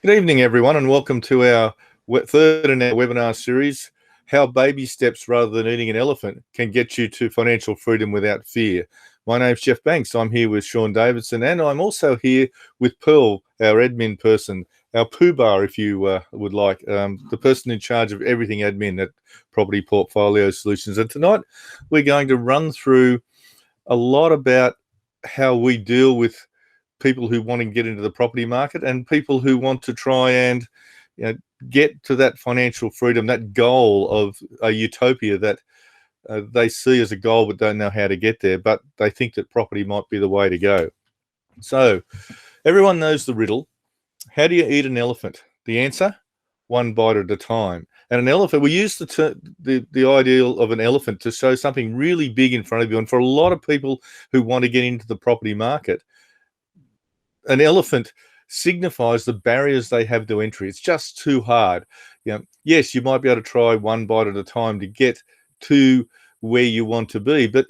Good evening, everyone, and welcome to our third in our webinar series, How Baby Steps Rather Than Eating an Elephant Can Get You to Financial Freedom Without Fear. My name's Jeff Banks. I'm here with Shaun Davison, and I'm also here with Pearl, our admin person, our poobah, if you would like, the person in charge of everything admin at Property Portfolio Solutions. And tonight we're going to run through a lot about how we deal with people who want to get into the property market and people who want to try and get to that financial freedom, that goal of a utopia that they see as a goal but don't know how to get there, but they think that property might be the way to go. So everyone knows the riddle. How do you eat an elephant? The answer, one bite at a time. And an elephant, we use the ideal of an elephant to show something really big in front of you. And for a lot of people who want to get into the property market, an elephant signifies the barriers they have to entry. It's just too hard. Yes, you might be able to try one bite at a time to get to where you want to be, but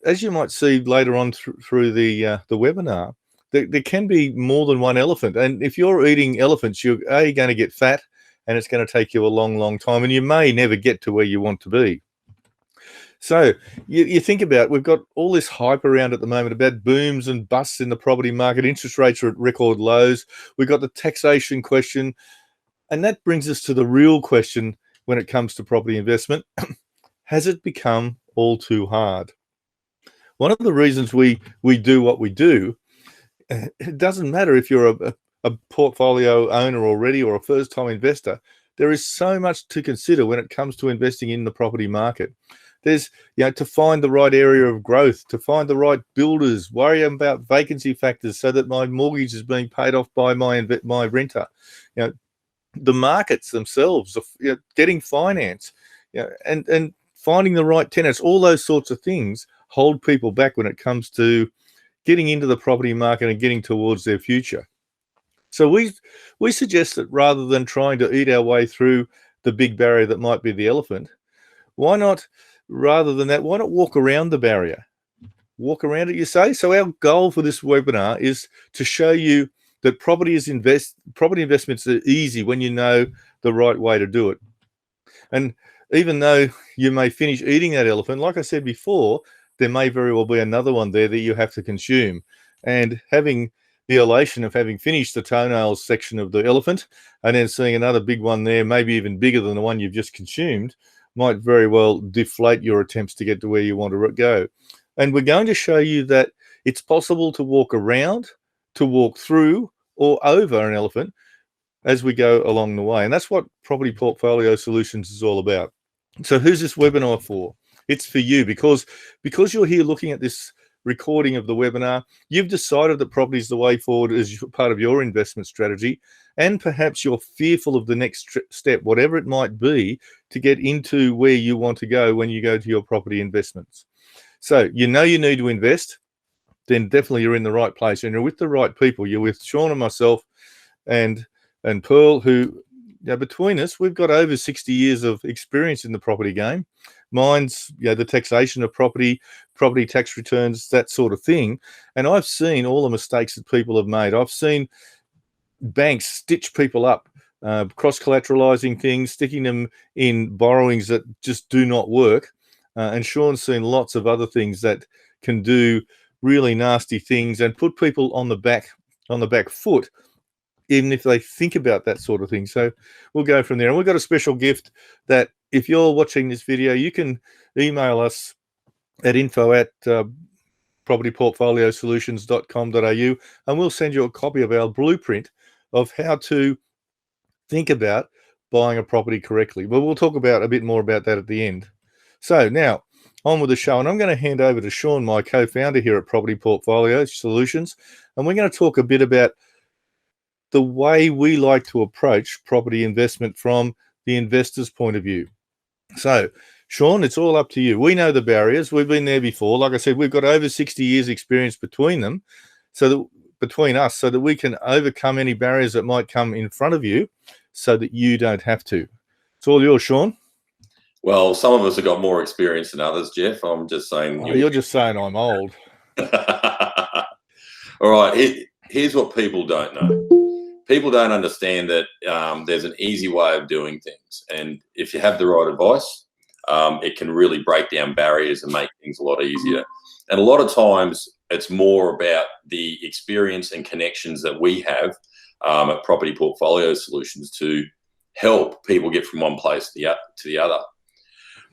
as you might see later on through the webinar, there can be more than one elephant. And if you're eating elephants, you're going to get fat, and it's going to take you a long, long time, and you may never get to where you want to be. So you think about, we've got all this hype around at the moment about booms and busts in the property market. Interest rates are at record lows. We've got the taxation question. And that brings us to the real question when it comes to property investment. Has it become all too hard? One of the reasons we do what we do, it doesn't matter if you're a portfolio owner already or a first-time investor. There is so much to consider when it comes to investing in the property market. There's, to find the right area of growth, to find the right builders, worry about vacancy factors so that my mortgage is being paid off by my renter. The markets themselves, getting finance, and finding the right tenants, all those sorts of things hold people back when it comes to getting into the property market and getting towards their future. So we suggest that rather than trying to eat our way through the big barrier that might be the elephant, why not walk around the barrier? Walk around it, you say? So our goal for this webinar is to show you that property investments are easy when you know the right way to do it. And even though you may finish eating that elephant, like I said before, there may very well be another one there that you have to consume. And having the elation of having finished the toenails section of the elephant and then seeing another big one there, maybe even bigger than the one you've just consumed, might very well deflate your attempts to get to where you want to go. And we're going to show you that it's possible to walk around, to walk through, or over an elephant as we go along the way. And that's what Property Portfolio Solutions is all about. So who's this webinar for? It's for you, because you're here looking at this recording of the webinar. You've decided that property is the way forward as part of your investment strategy, and perhaps you're fearful of the next step, whatever it might be, to get into where you want to go when you go to your property investments. So you need to invest, then definitely you're in the right place and you're with the right people. You're with Shaun and myself and Pearl, who, between us, we've got over 60 years of experience in the property game. Mine's, the taxation of property tax returns, that sort of thing. And I've seen all the mistakes that people have made. I've seen banks stitch people up, cross-collateralizing things, sticking them in borrowings that just do not work. And Shaun's seen lots of other things that can do really nasty things and put people on the back foot, even if they think about that sort of thing. So we'll go from there. And we've got a special gift that if you're watching this video, you can email us at info@propertyportfoliosolutions.com.au, and we'll send you a copy of our blueprint of how to think about buying a property correctly. But we'll talk about a bit more about that at the end. So now on with the show, and I'm going to hand over to Shaun, my co-founder here at Property Portfolio Solutions, and we're going to talk a bit about the way we like to approach property investment from the investor's point of view. So, Shaun, it's all up to you. We know the barriers. We've been there before. Like I said, we've got over 60 years experience between us, so that we can overcome any barriers that might come in front of you so that you don't have to. It's all yours, Shaun. Well, some of us have got more experience than others, Jeff. I'm just saying. You're just saying I'm old. All right. Here's what people don't know. people don't understand that there's an easy way of doing things. And if you have the right advice, it can really break down barriers and make things a lot easier. And a lot of times it's more about the experience and connections that we have at Property Portfolio Solutions to help people get from one place to the other.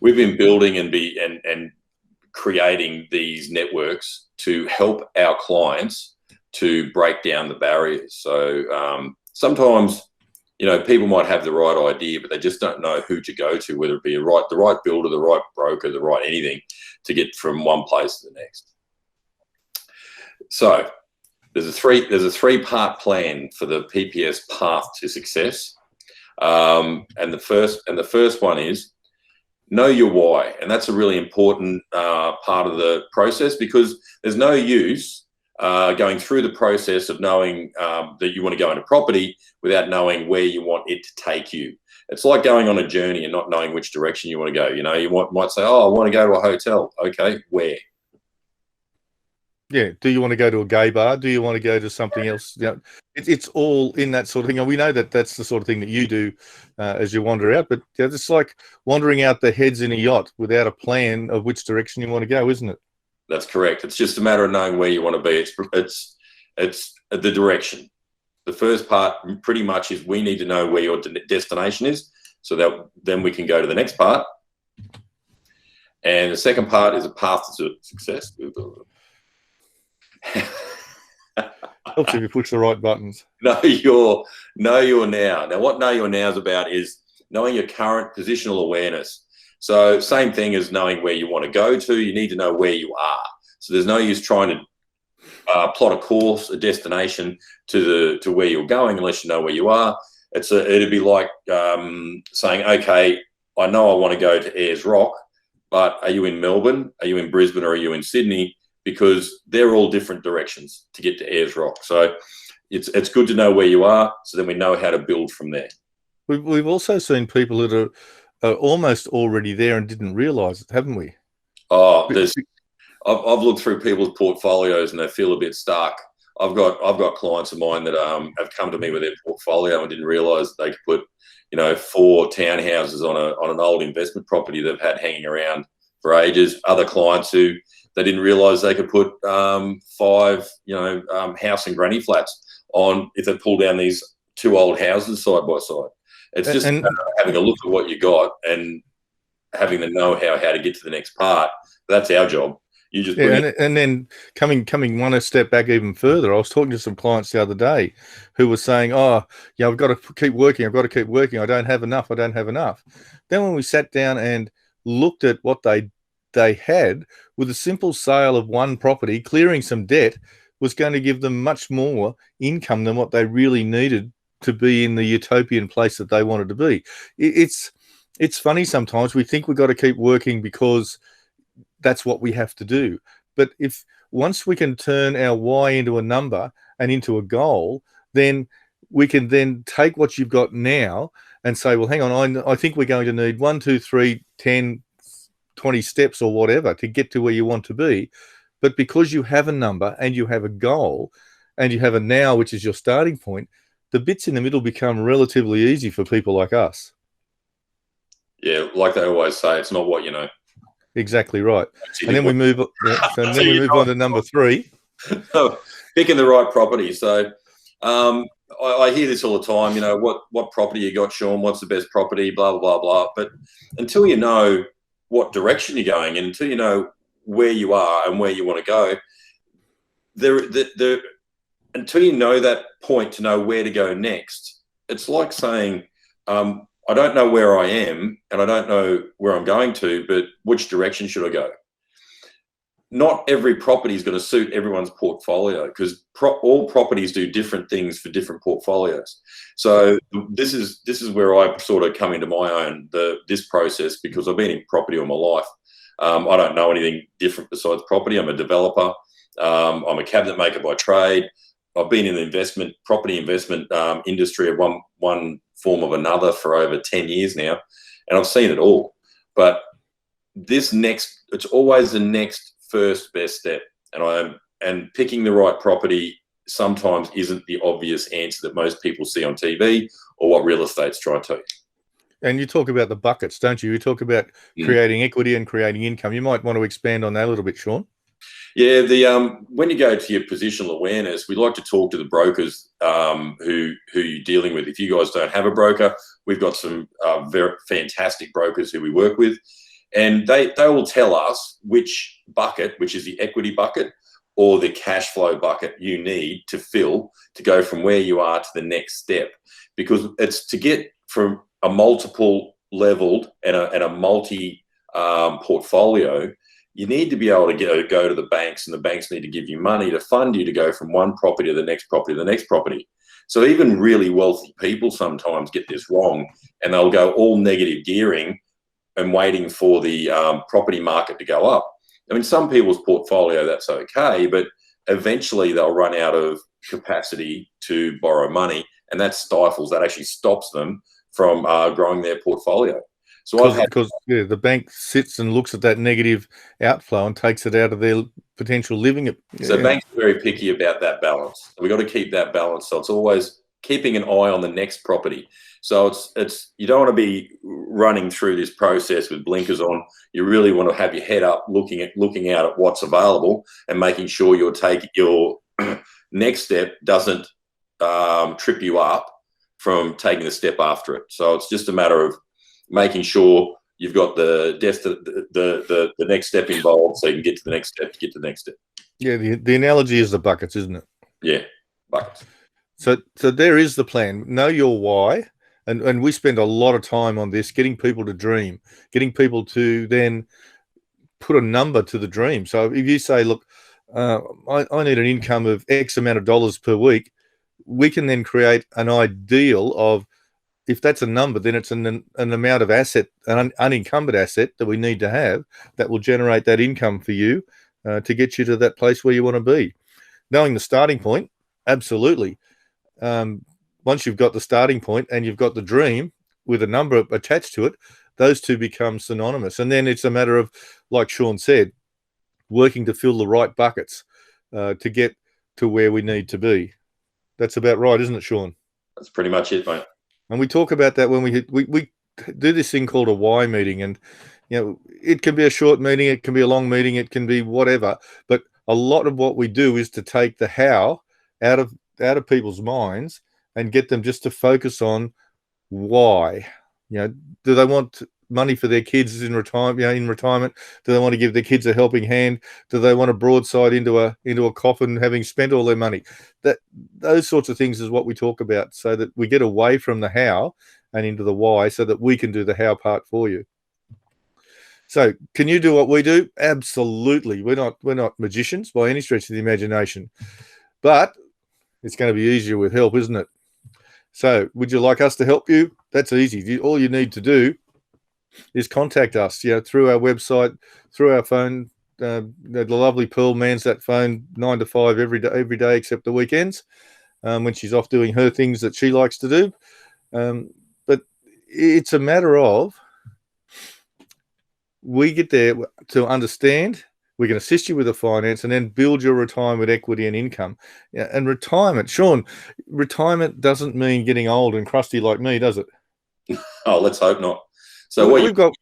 We've been building and creating these networks to help our clients to break down the barriers. So sometimes, you know, people might have the right idea, but they just don't know who to go to, whether it be the right builder, the right broker, the right anything to get from one place to the next. So there's a three-part plan for the PPS path to success. And the first one is know your why. And that's a really important part of the process, because there's no use going through the process of knowing that you want to go into property without knowing where you want it to take you. It's like going on a journey and not knowing which direction you want to go. You know, you might say, oh, I want to go to a hotel. Okay, where? Yeah. Do you want to go to a gay bar? Do you want to go to something else? You know, it's all in that sort of thing. And we know that that's the sort of thing that you do as you wander out. But you know, it's like wandering out the heads in a yacht without a plan of which direction you want to go, isn't it? That's correct. It's just a matter of knowing where you want to be. It's the direction. The first part pretty much is we need to know where your destination is, so that then we can go to the next part. And the second part is a path to success. Helps if you push the right buttons. Know your now. Now, what know your now is about is knowing your current positional awareness. So same thing as knowing where you want to go to. You need to know where you are. So there's no use trying to plot a course, a destination to where you're going unless you know where you are. It'd be like saying, okay, I know I want to go to Ayers Rock, but are you in Melbourne? Are you in Brisbane? Or are you in Sydney? Because they're all different directions to get to Ayers Rock. So it's good to know where you are, so then we know how to build from there. We've also seen people that are almost already there and didn't realise it, haven't we? Oh, I've looked through people's portfolios and they feel a bit stuck. I've got clients of mine that have come to me with their portfolio and didn't realise they could put, you know, 4 townhouses on an old investment property they've had hanging around for ages. Other clients who they didn't realise they could put 5, you know, house and granny flats on if they pull down these 2 old houses side by side. It's just having a look at what you got and having the know-how how to get to the next part. That's our job. You just and then coming one step back even further. I was talking to some clients the other day who were saying, "Oh, yeah, I've got to keep working. I've got to keep working. I don't have enough. I don't have enough." Then when we sat down and looked at what they had, with a simple sale of one property, clearing some debt was going to give them much more income than what they really needed to be in the utopian place that they wanted to be. It's funny sometimes. We think we've got to keep working because that's what we have to do. But if once we can turn our why into a number and into a goal, then we can then take what you've got now and say, well, hang on, I think we're going to need 1, 2, 3, 10, 20 steps or whatever to get to where you want to be. But because you have a number and you have a goal and you have a now, which is your starting point, the bits in the middle become relatively easy for people like us. Yeah, like they always say, it's not what you know. Exactly right. And then we move on. Yeah, so then we move on to number 3. Picking the right property. So I hear this all the time, you know, what property you got, Shaun? What's the best property? Blah, blah, blah, blah. But until you know what direction you're going in, until you know where you are and where you want to go, until you know that point to know where to go next, it's like saying, I don't know where I am and I don't know where I'm going to, but which direction should I go? Not every property is going to suit everyone's portfolio, because all properties do different things for different portfolios. So this is where I sort of come into my own, this process, because I've been in property all my life. I don't know anything different besides property. I'm a developer. I'm a cabinet maker by trade. I've been in the property investment industry of one form of another for over 10 years now, and I've seen it all. But it's always the next first best step, and picking the right property sometimes isn't the obvious answer that most people see on TV or what real estate's trying to tell you. And you talk about the buckets, don't you? You talk about creating equity and creating income. You might want to expand on that a little bit, Shaun. Yeah, when you go to your positional awareness, we like to talk to the brokers who you're dealing with. If you guys don't have a broker, we've got some very fantastic brokers who we work with, and they will tell us which bucket, which is the equity bucket or the cash flow bucket, you need to fill to go from where you are to the next step, because it's to get from a multiple leveled and a multi portfolio. You need to be able to go to the banks, and the banks need to give you money to fund you to go from one property to the next property to the next property. So even really wealthy people sometimes get this wrong, and they'll go all negative gearing and waiting for the property market to go up. I mean, some people's portfolio, that's okay, but eventually they'll run out of capacity to borrow money, and that actually stops them from growing their portfolio. So because the bank sits and looks at that negative outflow and takes it out of their potential living. So banks are very picky about that balance. We've got to keep that balance. So it's always keeping an eye on the next property. So it's you don't want to be running through this process with blinkers on. You really want to have your head up, looking out at what's available and making sure your next step doesn't trip you up from taking the step after it. So it's just a matter of making sure you've got the next step involved, so you can get to the next step to get to the next step. Yeah, the analogy is the buckets, isn't it? Yeah, buckets. So there is the plan. Know your why, and we spend a lot of time on this, getting people to dream, getting people to then put a number to the dream. So if you say, look, I need an income of X amount of dollars per week, we can then create an ideal of, if that's a number, then it's an amount of asset, an unencumbered asset that we need to have that will generate that income for you to get you to that place where you want to be. Knowing the starting point, absolutely. Once you've got the starting point and you've got the dream with a number attached to it, those two become synonymous. And then it's a matter of, like Shaun said, working to fill the right buckets to get to where we need to be. That's about right, isn't it, Shaun? That's pretty much it, mate. And we talk about that when we do this thing called a why meeting, and it can be a short meeting, it can be a long meeting, it can be whatever. But a lot of what we do is to take the how out of people's minds and get them just to focus on why. Do they want money for their kids in retirement? Do they want to give their kids a helping hand? Do they want a broadside into a coffin having spent all their money? Those sorts of things is what we talk about, so that we get away from the how and into the why, so that we can do the how part for you. So can you do what we do? Absolutely. We're not magicians by any stretch of the imagination, but it's going to be easier with help, isn't it? So would you like us to help you? That's easy. All you need to do is contact us, through our website, through our phone. The lovely Pearl mans that phone 9 to 5 every day except the weekends, when she's off doing her things that she likes to do. But it's a matter of, we get there to understand. We can assist you with the finance and then build your retirement equity and income. And retirement, Shaun, retirement doesn't mean getting old and crusty like me, does it? Oh, let's hope not. So we've got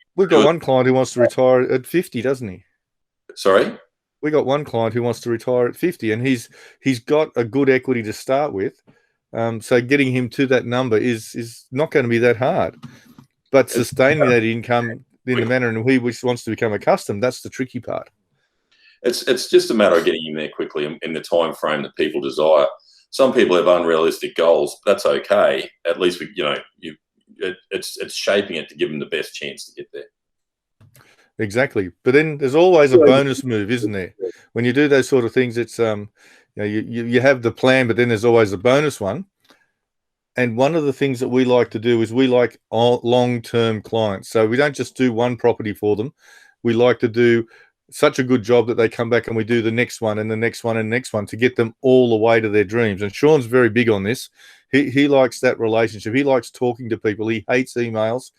one client who wants to retire at 50, doesn't he? Sorry? We got one client who wants to retire at 50, and he's got a good equity to start with. So getting him to that number is not going to be that hard. But sustaining that income in the manner in which he wants to become accustomed, that's the tricky part. It's just a matter of getting him there quickly in the time frame that people desire. Some people have unrealistic goals. That's okay. At least it's shaping it to give them the best chance to get there. Exactly. But then there's always a bonus move, isn't there? When you do those sort of things, it's you have the plan, but then there's always a bonus one. And one of the things that we like to do is we like long-term clients. So we don't just do one property for them. We like to do such a good job that they come back and we do the next one and the next one and the next one to get them all the way to their dreams. And Shaun's very big on this. He likes that relationship. He likes talking to people. He hates emails.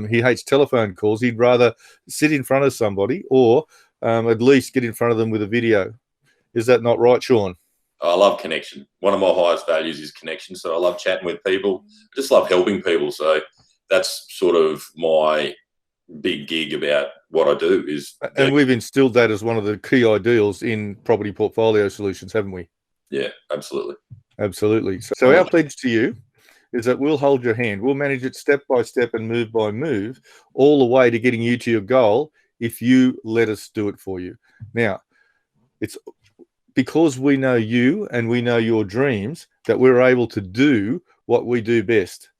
He hates telephone calls. He'd rather sit in front of somebody or at least get in front of them with a video. Is that not right, Shaun? I love connection. One of my highest values is connection. So I love chatting with people. I just love helping people. So that's sort of my big gig about what I do is. And we've instilled that as one of the key ideals in property portfolio solutions, haven't we? Yeah, absolutely. Absolutely. So our pledge to you is that we'll hold your hand. We'll manage it step by step and move by move, all the way to getting you to your goal if you let us do it for you. Now, it's because we know you and we know your dreams that we're able to do what we do best.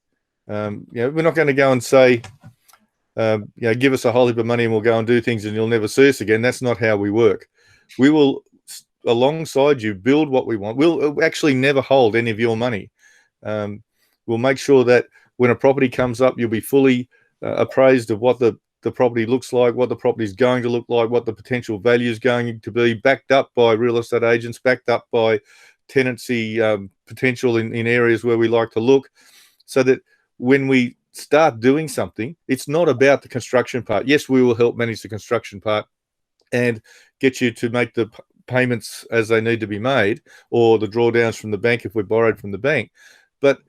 We're not going to go and say, give us a whole heap of money and we'll go and do things and you'll never see us again. That's not how we work. We will, alongside you, build what we want. We'll actually never hold any of your money. We'll make sure that when a property comes up, you'll be fully appraised of what the property looks like, what the property is going to look like, what the potential value is going to be, backed up by real estate agents, backed up by tenancy potential in areas where we like to look, so that when we start doing something, it's not about the construction part. Yes, we will help manage the construction part and get you to make the payments as they need to be made, or the drawdowns from the bank if we're borrowed from the bank. But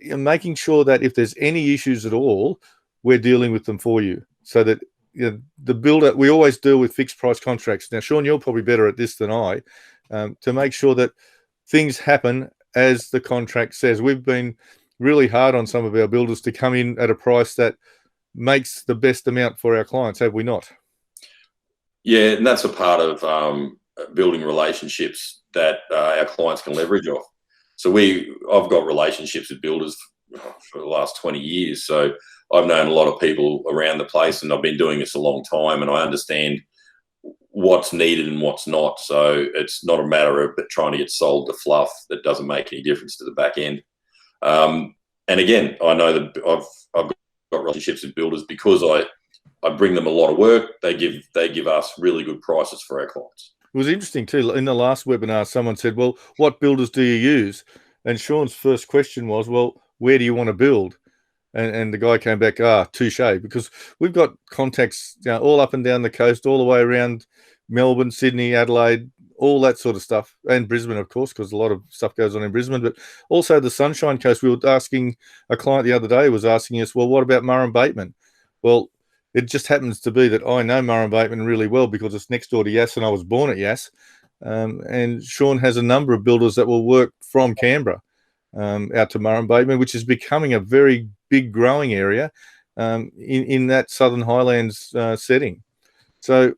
making sure that if there's any issues at all, we're dealing with them for you, so that the builder, we always deal with fixed price contracts. Now, Shaun, you're probably better at this than I, to make sure that things happen as the contract says. We've been really hard on some of our builders to come in at a price that makes the best amount for our clients, have we not? Yeah, and that's a part of building relationships that our clients can leverage off. So I've got relationships with builders for the last 20 years. So I've known a lot of people around the place, and I've been doing this a long time, and I understand what's needed and what's not. So it's not a matter of trying to get sold the fluff that doesn't make any difference to the back end. And again, I know that I've got relationships with builders because I bring them a lot of work. They give us really good prices for our clients. It was interesting too. In the last webinar, someone said, well, what builders do you use? And Shaun's first question was, well, where do you want to build? And the guy came back, touche, because we've got contacts all up and down the coast, all the way around Melbourne, Sydney, Adelaide, all that sort of stuff, and Brisbane, of course, because a lot of stuff goes on in Brisbane, but also the Sunshine Coast. We were asking, a client the other day was asking us, well, what about Murray Bateman? Well, it just happens to be that I know Murray Bateman really well because it's next door to Yass and I was born at Yass. And Shaun has a number of builders that will work from Canberra out to Murray Bateman, which is becoming a very big growing area in that Southern Highlands setting. So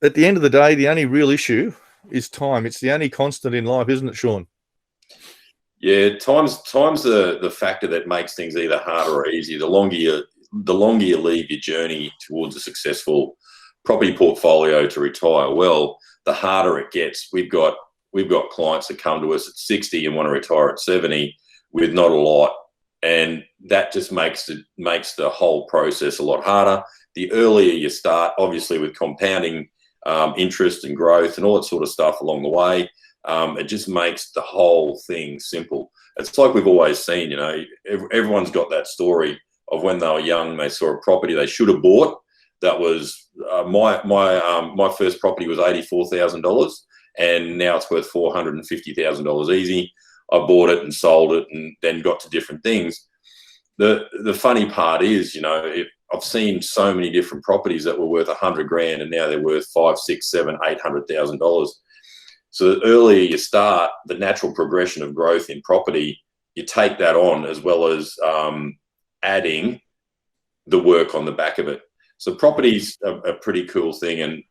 at the end of the day, the only real issue is time. It's the only constant in life, isn't it, Shaun? Yeah, time's the factor that makes things either harder or easier. The longer you leave your journey towards a successful property portfolio to retire well, the harder it gets. We've got clients that come to us at 60 and want to retire at 70 with not a lot, and that just makes the whole process a lot harder. The earlier you start, obviously with compounding interest and growth and all that sort of stuff along the way, it just makes the whole thing simple. It's like we've always seen, everyone's got that story of when they were young, they saw a property they should have bought. That was my first property was $84,000, and now it's worth $450,000 easy. I bought it and sold it, and then got to different things. The funny part is, I've seen so many different properties that were worth $100,000, and now they're worth $500,000, $600,000, $700,000, $800,000. So the earlier you start, the natural progression of growth in property, you take that on, as well as adding the work on the back of it. So property's a pretty cool thing, and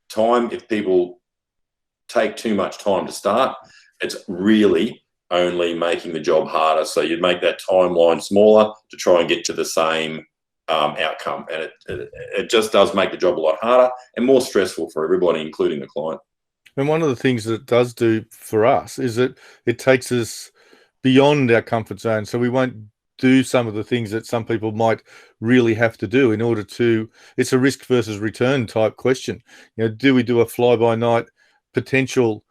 time, if people take too much time to start, it's really only making the job harder. So you'd make that timeline smaller to try and get to the same outcome, and it just does make the job a lot harder and more stressful for everybody, including the client. And one of the things that it does do for us is that it takes us beyond our comfort zone. So we won't do some of the things that some people might really have to do in order to, it's a risk versus return type question. Do we do a fly-by-night potential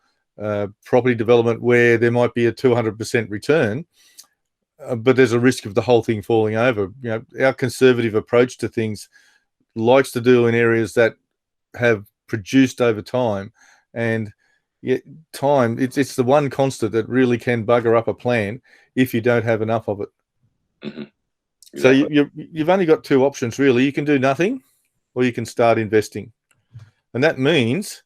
property development where there might be a 200% return, but there's a risk of the whole thing falling over? Our conservative approach to things likes to do in areas that have produced over time, and Yeah, time. It's the one constant that really can bugger up a plan if you don't have enough of it. Mm-hmm. So Exactly. you've only got two options really. You can do nothing, or you can start investing, and that means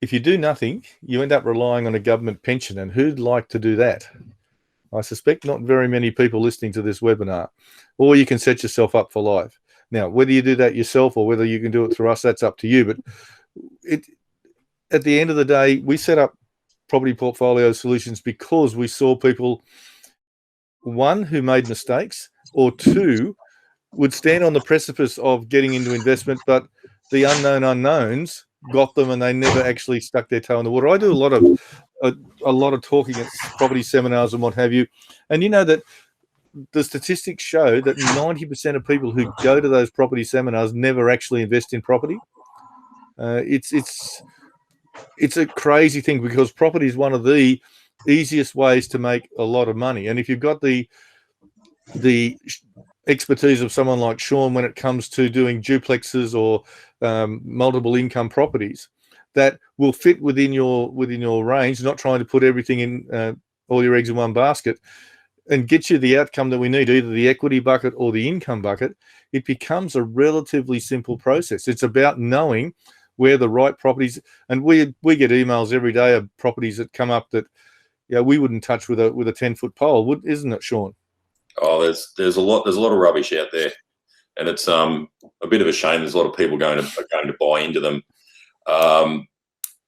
if you do nothing, you end up relying on a government pension. And who'd like to do that? I suspect not very many people listening to this webinar. Or you can set yourself up for life. Now, whether you do that yourself or whether you can do it through us, that's up to you. But at the end of the day, we set up property portfolio solutions because we saw people, one, who made mistakes, or two, would stand on the precipice of getting into investment, but the unknown unknowns got them and they never actually stuck their toe in the water. I do a lot of talking at property seminars and what have you. And you know that the statistics show that 90% of people who go to those property seminars never actually invest in property. It's a crazy thing because property is one of the easiest ways to make a lot of money. And if you've got the expertise of someone like Shaun when it comes to doing duplexes or multiple income properties, that will fit within your range, not trying to put everything in all your eggs in one basket, and get you the outcome that we need, either the equity bucket or the income bucket, it becomes a relatively simple process. It's about knowing where the right properties, and we get emails every day of properties that come up that we wouldn't touch with a 10-foot pole, isn't it, Shaun? Oh, there's a lot of rubbish out there, and it's a bit of a shame. There's a lot of people going to buy into them.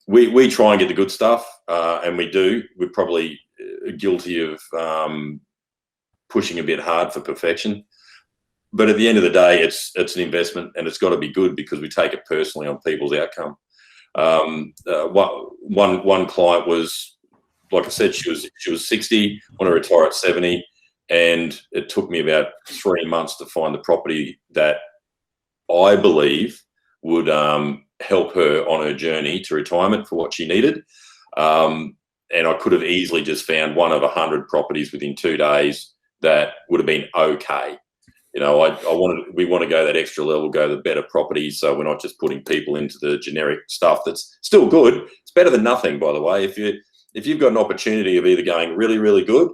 We try and get the good stuff, and we do. We're probably guilty of pushing a bit hard for perfection. But at the end of the day, it's an investment, and it's got to be good because we take it personally on people's outcome. One client was, like I said, she was 60, want to retire at 70, and it took me about 3 months to find the property that I believe would help her on her journey to retirement for what she needed. And I could have easily just found one of 100 properties within 2 days that would have been okay. You know, we want to go that extra level, go the better properties, so we're not just putting people into the generic stuff that's still good. It's better than nothing, by the way. If you've got an opportunity of either going really, really good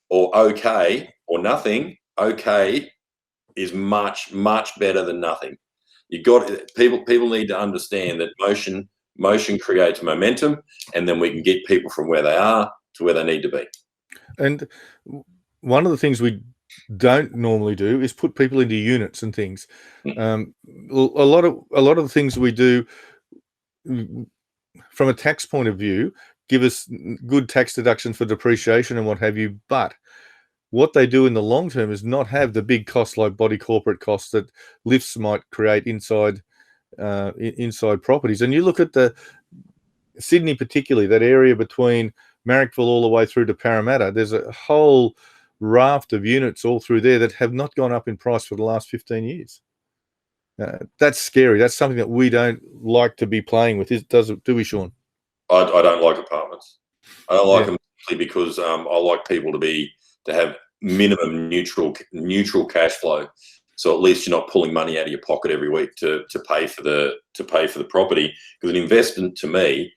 or okay or nothing, okay is much, much better than nothing. People need to understand that motion creates momentum, and then we can get people from where they are to where they need to be. And one of the things we don't normally do is put people into units and things. A lot of the things we do from a tax point of view give us good tax deduction for depreciation and what have you, but what they do in the long term is not have the big costs like body corporate costs that lifts might create inside properties. And you look at the Sydney, particularly that area between Marrickville all the way through to Parramatta, there's a whole raft of units all through there that have not gone up in price for the last 15 years. That's scary. That's something that we don't like to be playing with. Do we, Shaun? I don't like apartments. I don't like them because I like people to have minimum neutral cash flow. So at least you're not pulling money out of your pocket every week to pay for the property. Because an investment to me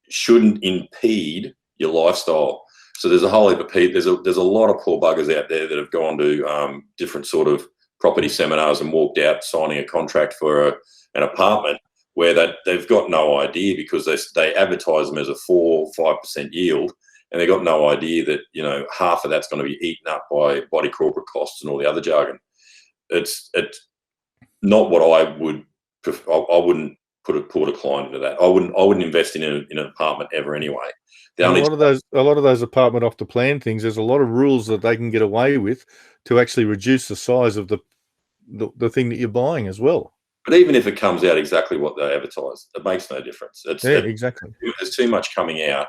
shouldn't impede your lifestyle. So there's a whole heap of people. There's a lot of poor buggers out there that have gone to different sort of property seminars and walked out signing a contract for an apartment where they've got no idea, because they advertise them as a 4-5% yield, and they've got no idea that, you know, half of that's going to be eaten up by body corporate costs and all the other jargon. It's not what I would. I wouldn't put a client into that. I wouldn't invest in an apartment ever anyway. A lot of those apartment off the plan things, there's a lot of rules that they can get away with to actually reduce the size of the thing that you're buying as well. But even if it comes out exactly what they advertise, it makes no difference. Exactly. There's too much coming out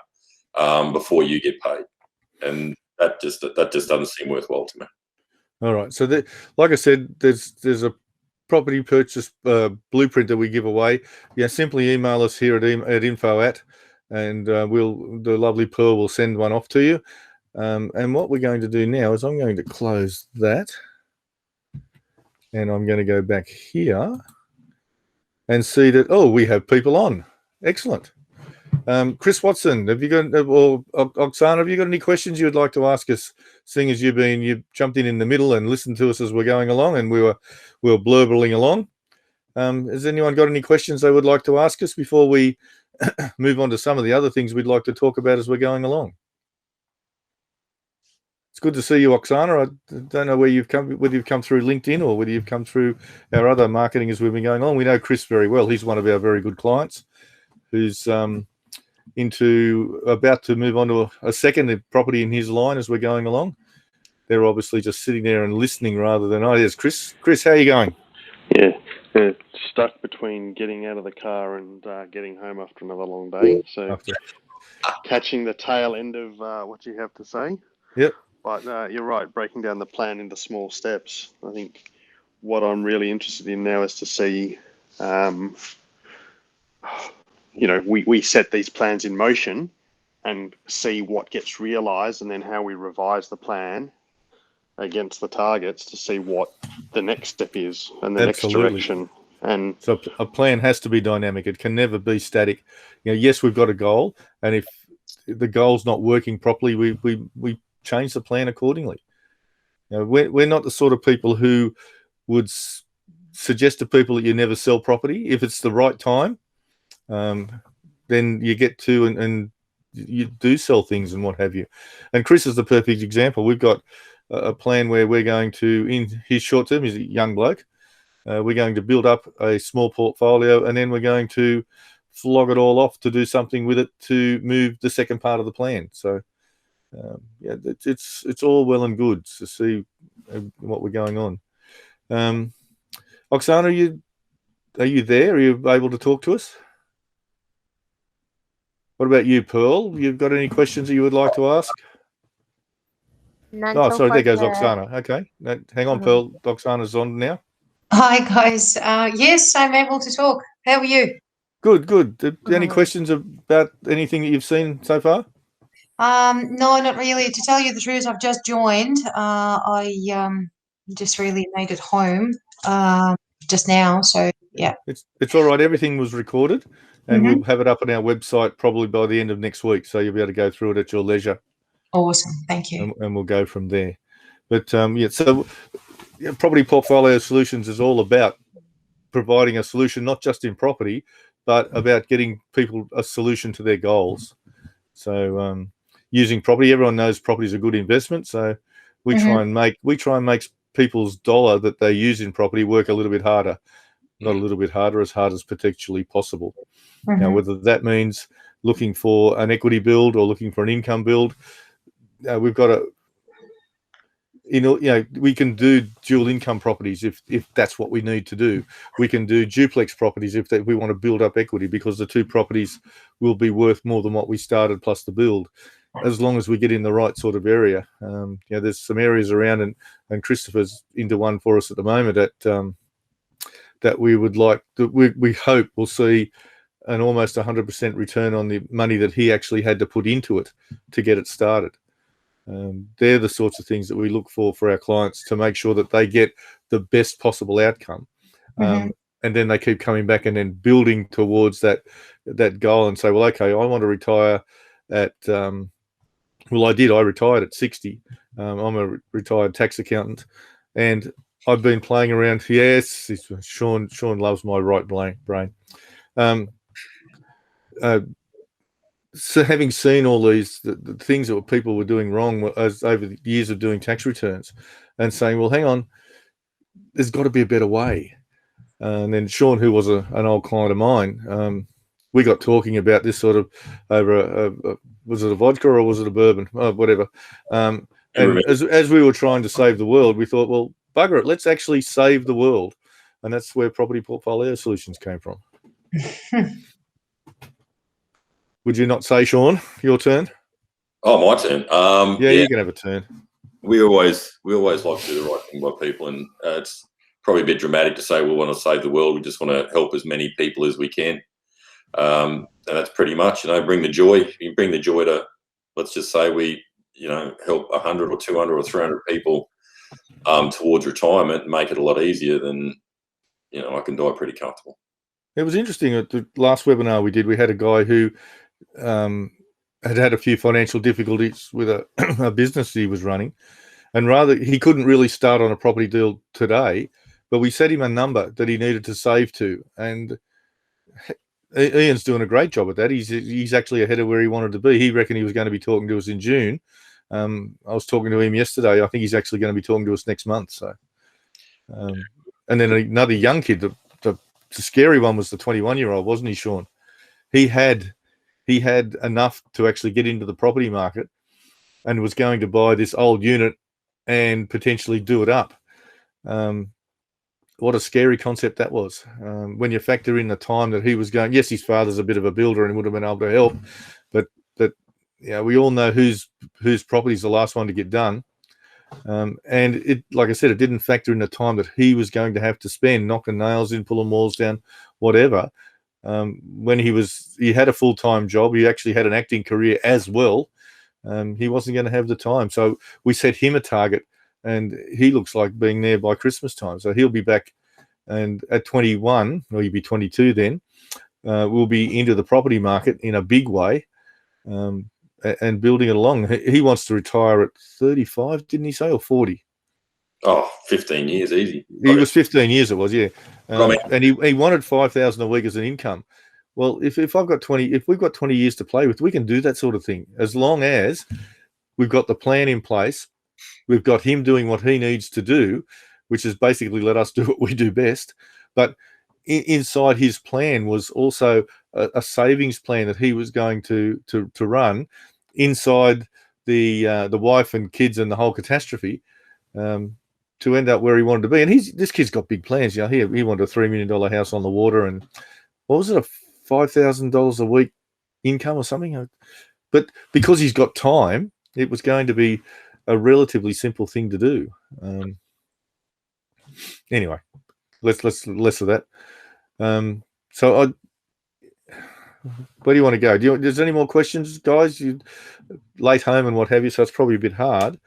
before you get paid, and that just doesn't seem worthwhile to me. All right. So, like I said, there's a property purchase blueprint that we give away. Yeah, simply email us here at info@, and the lovely Pearl will send one off to you. And what we're going to do now is I'm going to close that, and I'm going to go back here and see that, we have people on. Excellent. Chris Watson, have you got, or Oksana, have you got any questions you would like to ask us? Seeing as you jumped in the middle and listened to us as we're going along, and we were blurbling along. Has anyone got any questions they would like to ask us before we move on to some of the other things we'd like to talk about as we're going along? It's good to see you, Oksana. I don't know whether you've come through LinkedIn or whether you've come through our other marketing as we've been going on. We know Chris very well. He's one of our very good clients who's about to move on to a second property in his line as we're going along. They're obviously just sitting there and listening rather than, oh, there's Chris. Chris, how are you going? Yeah, stuck between getting out of the car and getting home after another long day. So catching the tail end of what you have to say. Yep. But you're right, breaking down the plan into small steps. I think what I'm really interested in now is to see, we set these plans in motion and see what gets realised, and then how we revise the plan against the targets to see what the next step is and the next direction. And so a plan has to be dynamic. It can never be static. Yes, we've got a goal, and if the goal's not working properly, we change the plan accordingly. We're not the sort of people who would suggest to people that you never sell property. If it's the right time, then you get to and you do sell things and what have you. And Chris is the perfect example. We've got a plan where we're going to, in his short term, he's a young bloke, we're going to build up a small portfolio, and then we're going to flog it all off to do something with it to move the second part of the plan. So it's all well and good to see what we're going on. Oksana, are you there? Are you able to talk to us? What about you, Pearl? You've got any questions that you would like to ask? None Oh, so sorry, far there goes the- Oksana. Okay, hang on, Pearl. Oksana's on now. Hi, guys. Yes, I'm able to talk. How are you? Good. Any questions about anything that you've seen so far? No, not really. To tell you the truth, I've just joined. I just really made it home just now. So, yeah. It's all right. Everything was recorded, and we'll have it up on our website probably by the end of next week, so you'll be able to go through it at your leisure. Awesome. Thank you. And we'll go from there. But, so Property Portfolio Solutions is all about providing a solution, not just in property, but about getting people a solution to their goals. So using property, everyone knows property is a good investment. So we try and make people's dollar that they use in property work a little bit harder, not a little bit harder, as hard as potentially possible. Now, whether that means looking for an equity build or looking for an income build, we've got we can do dual income properties if that's what we need to do. We can do duplex properties if we want to build up equity, because the two properties will be worth more than what we started plus the build, as long as we get in the right sort of area. There's some areas around, and Christopher's into one for us at the moment that we would like, we hope we'll see an almost 100% return on the money that he actually had to put into it to get it started. They're the sorts of things that we look for our clients, to make sure that they get the best possible outcome. And then they keep coming back and then building towards that goal and say, well, okay, I want to retire at, I retired at 60. I'm a retired tax accountant, and I've been playing around. Yes, Shaun loves my right brain. So having seen all these the things that people were doing wrong over the years of doing tax returns, and saying, well, hang on, there's got to be a better way. And then Shaun, who was an old client of mine, we got talking about this sort of over was it a vodka or was it a bourbon? Whatever. And as we were trying to save the world, we thought, well, bugger it, let's actually save the world. And that's where Property Portfolio Solutions came from. Would you not say, Shaun, your turn? Oh, my turn. You can have a turn. We always like to do the right thing by people, and it's probably a bit dramatic to say we want to save the world. We just want to help as many people as we can, and that's pretty much, bring the joy. You bring the joy to, let's just say we, help 100 or 200 or 300 people towards retirement, and make it a lot easier. Then, I can die pretty comfortable. It was interesting at the last webinar we did. We had a guy who had a few financial difficulties with a business he was running, and he couldn't really start on a property deal today, but we set him a number that he needed to save to, and Ian's doing a great job at that. He's actually ahead of where he wanted to be. He reckoned he was going to be talking to us in June. I was talking to him yesterday. I think he's actually going to be talking to us next month. So, and then another young kid, the scary one was the 21-year-old, wasn't he, Shaun? He had enough to actually get into the property market and was going to buy this old unit and potentially do it up. What a scary concept that was. When you factor in the time that he was going, yes, his father's a bit of a builder and would have been able to help, but we all know whose property is the last one to get done. And it, like I said, it didn't factor in the time that he was going to have to spend knocking nails in, pulling walls down, whatever. When he had a full-time job, he actually had an acting career as well. He wasn't going to have the time. So we set him a target, and he looks like being there by Christmas time. So he'll be back, and at 21, or he'll be 22 then, we'll be into the property market in a big way, and building it along. He wants to retire at 35, didn't he say, or 40? Oh, 15 years, easy. He was 15 years, it was, yeah. And he wanted 5,000 a week as an income. Well, if we've got 20 years to play with, we can do that sort of thing, as long as we've got the plan in place. We've got him doing what he needs to do, which is basically let us do what we do best. But inside his plan was also a savings plan that he was going to run inside the wife and kids and the whole catastrophe, to end up where he wanted to be. And this kid's got big plans. You know, he wanted a $3 million house on the water, and what was it, a $5,000 a week income or something? But because he's got time, it was going to be a relatively simple thing to do. Anyway, less of that. So where do you want to go? There's any more questions, guys? You late home and what have you, so it's probably a bit hard.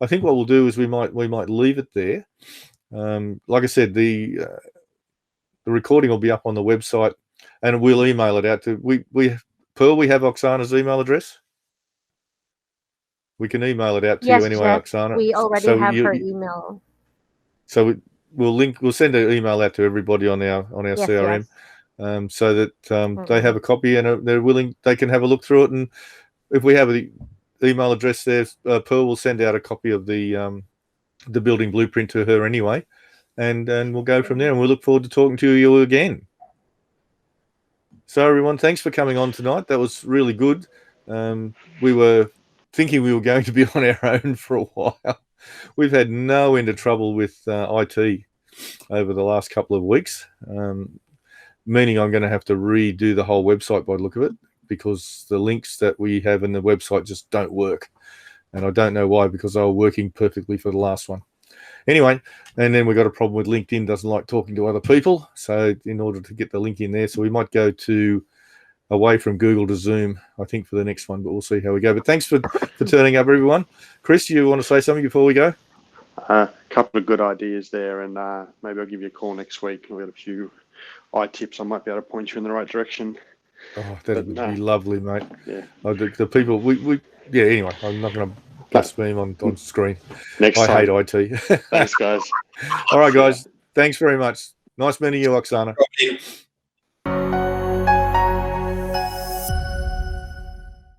I think what we'll do is we might leave it there. Like I said, the recording will be up on the website, and we'll email it out to Pearl. We have Oksana's email address. We can email it out to you anyway, Jeff, Oksana. we already have her email. So we'll send an email out to everybody on our CRM, so that they have a copy and they're willing. They can have a look through it, and if we have the email address there, Pearl will send out a copy of the building blueprint to her anyway, and we'll go from there. And we look forward to talking to you again. So everyone, thanks for coming on tonight. That was really good. We were thinking we were going to be on our own for a while. We've had no end of trouble with IT over the last couple of weeks, meaning I'm going to have to redo the whole website by the look of it, because the links that we have in the website just don't work. And I don't know why, because they were working perfectly for the last one. Anyway, and then we got a problem with LinkedIn doesn't like talking to other people. So in order to get the link in there, so we might go away from Google to Zoom, I think, for the next one, but we'll see how we go. But thanks for turning up, everyone. Chris, you want to say something before we go? A couple of good ideas there, and maybe I'll give you a call next week. We've got a few tips. I might be able to point you in the right direction. Oh, that would be lovely, mate. Yeah. The people, anyway, I'm not going to blaspheme on screen. Next time. I hate IT. Thanks, guys. All right, guys. Thanks very much. Nice meeting you, Oksana.